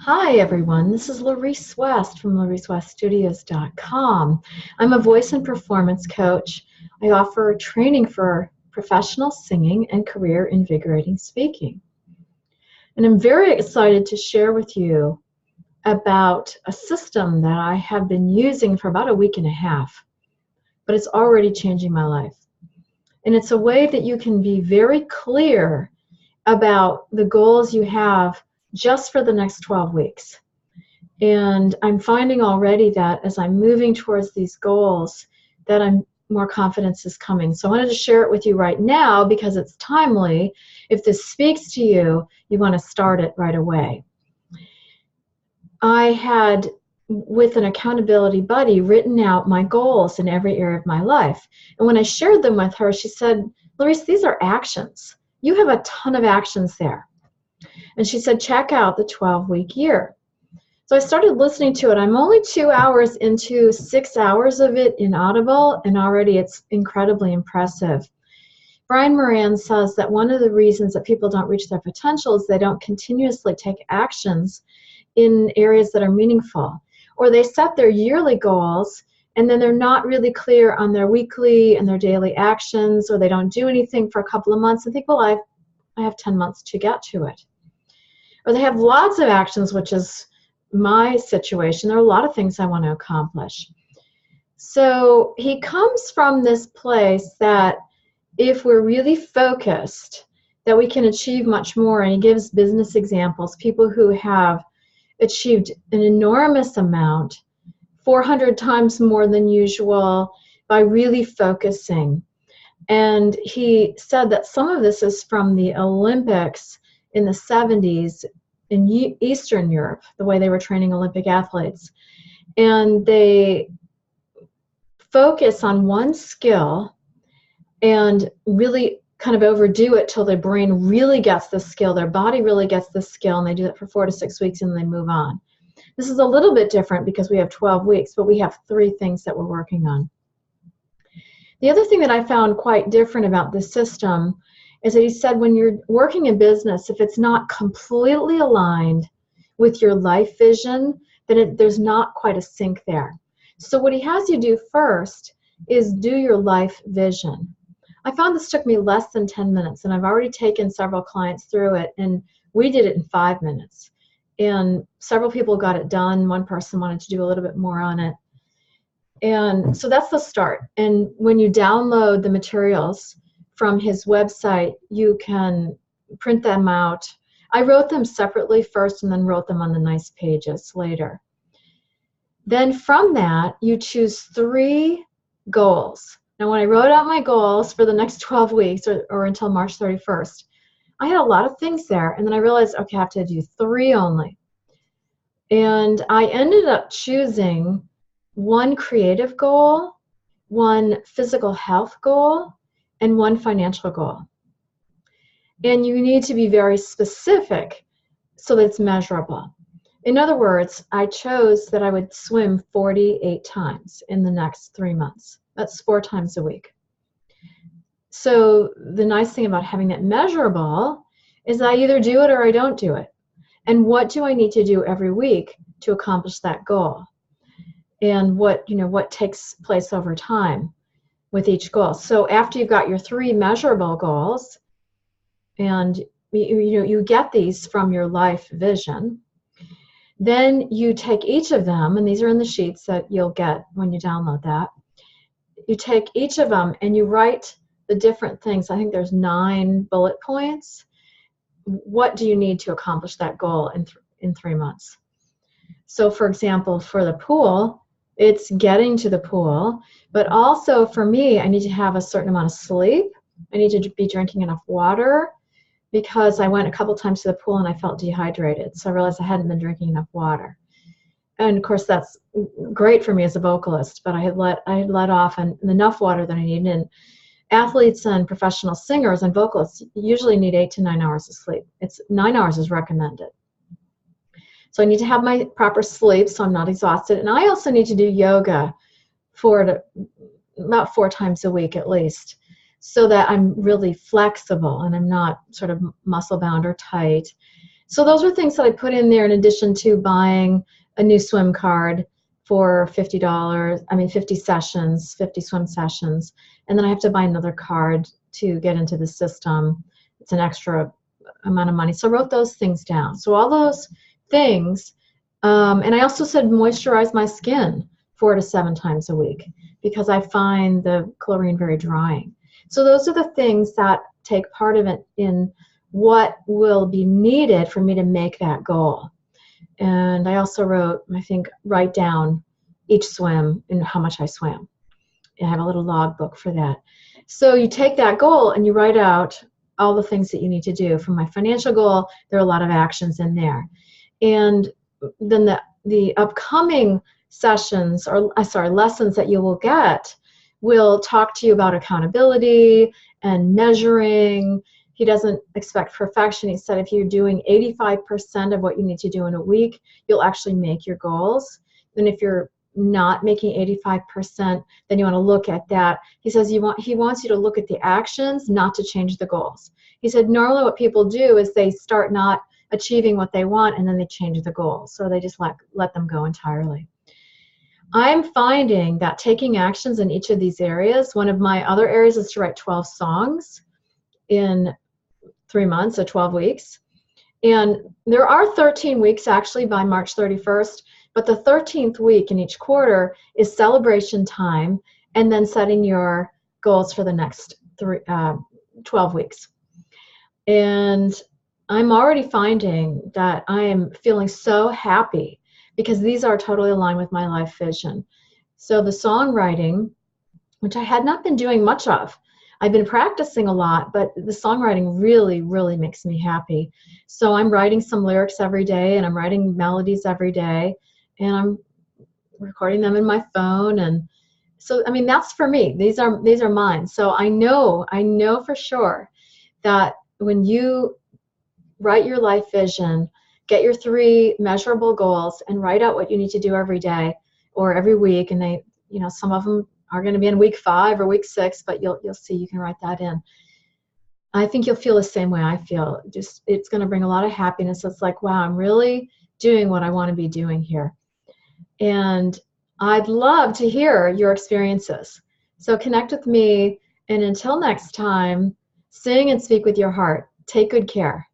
Hi, everyone. This is Laurece West from LaureceWestStudios.com. I'm a voice and performance coach. I offer training for professional singing and career invigorating speaking. And I'm very excited to share with you about a system that I have been using for about a week and a half, but it's already changing my life. And it's a way that you can be very clear about the goals you have just for the next 12 weeks. And I'm finding already that as I'm moving towards these goals, that more confidence is coming. So I wanted to share it with you right now because it's timely. If this speaks to you, you want to start it right away. I had, with an accountability buddy, written out my goals in every area of my life. And when I shared them with her, she said, Laurece, these are actions. You have a ton of actions there. And she said, check out the 12-week year. So I started listening to it. I'm only 2 hours into 6 hours of it in Audible, and already it's incredibly impressive. Brian Moran says that one of the reasons that people don't reach their potential is they don't continuously take actions in areas that are meaningful. Or they set their yearly goals, and then they're not really clear on their weekly and their daily actions, or they don't do anything for a couple of months and think, well, I have 10 months to get to it. Or they have lots of actions, which is my situation. There are a lot of things I want to accomplish. So he comes from this place that if we're really focused, that we can achieve much more. And he gives business examples, people who have achieved an enormous amount, 400 times more than usual, by really focusing. And he said that some of this is from the Olympics in the 70s in Eastern Europe, the way they were training Olympic athletes. And they focus on one skill and really kind of overdo it till their brain really gets the skill, their body really gets the skill, and they do that for 4 to 6 weeks and they move on. This is a little bit different because we have 12 weeks, but we have 3 things that we're working on. The other thing that I found quite different about this system is that he said when you're working in business, if it's not completely aligned with your life vision, then there's not quite a sync there. So what he has you do first is do your life vision. I found this took me less than 10 minutes, and I've already taken several clients through it, and we did it in 5 minutes. And several people got it done. One person wanted to do a little bit more on it. And so that's the start. And when you download the materials from his website, you can print them out. I wrote them separately first and then wrote them on the nice pages later. Then from that, you choose 3 goals. Now, when I wrote out my goals for the next 12 weeks or until March 31st, I had a lot of things there. And then I realized, okay, I have to do 3 only. And I ended up choosing 1 creative goal, 1 physical health goal, and 1 financial goal. And you need to be very specific so that it's measurable. In other words, I chose that I would swim 48 times in the next 3 months. That's 4 times a week. So the nice thing about having it measurable is I either do it or I don't do it. And what do I need to do every week to accomplish that goal? And what takes place over time with each goal. So after you've got your 3 measurable goals, and you get these from your life vision, then you take each of them, and these are in the sheets that you'll get when you download that. You take each of them and you write the different things. I think there's 9 bullet points. What do you need to accomplish that goal in 3 months? So for example, for the pool, it's getting to the pool, but also for me, I need to have a certain amount of sleep. I need to be drinking enough water because I went a couple times to the pool and I felt dehydrated. So I realized I hadn't been drinking enough water. And of course, that's great for me as a vocalist, but I had let off enough water that I needed. And athletes and professional singers and vocalists usually need 8 to 9 hours of sleep. 9 hours is recommended. So I need to have my proper sleep so I'm not exhausted. And I also need to do yoga about 4 times a week at least, so that I'm really flexible and I'm not sort of muscle bound or tight. So those are things that I put in there in addition to buying a new swim card for $50. 50 sessions, 50 swim sessions. And then I have to buy another card to get into the system. It's an extra amount of money. So I wrote those things down. So all those things, and I also said moisturize my skin 4 to 7 times a week because I find the chlorine very drying. So those are the things that take part of it in what will be needed for me to make that goal. And I also wrote, write down each swim and how much I swam. I have a little log book for that. So you take that goal and you write out all the things that you need to do. For my financial goal, there are a lot of actions in there. And then the upcoming sessions, lessons that you will get will talk to you about accountability and measuring. He doesn't expect perfection. He said if you're doing 85% of what you need to do in a week, you'll actually make your goals. And if you're not making 85%, then you want to look at that. He says he wants you to look at the actions, not to change the goals. He said normally what people do is they start not achieving what they want and then they change the goals. So they just let them go entirely. I'm finding that taking actions in each of these areas, one of my other areas is to write 12 songs in 3 months, so 12 weeks. And there are 13 weeks actually by March 31st, but the 13th week in each quarter is celebration time and then setting your goals for the next 12 weeks. And I'm already finding that I am feeling so happy because these are totally aligned with my life vision. So the songwriting, which I had not been doing much of, I've been practicing a lot, but the songwriting really, really makes me happy. So I'm writing some lyrics every day and I'm writing melodies every day and I'm recording them in my phone. And so, that's for me. These are mine. So I know for sure that when you write your life vision, get your 3 measurable goals and write out what you need to do every day or every week. And they, some of them are going to be in week 5 or week 6, but you'll see, you can write that in. I think you'll feel the same way I feel. Just, it's going to bring a lot of happiness. It's like, wow, I'm really doing what I want to be doing here. And I'd love to hear your experiences. So connect with me. And until next time, sing and speak with your heart. Take good care.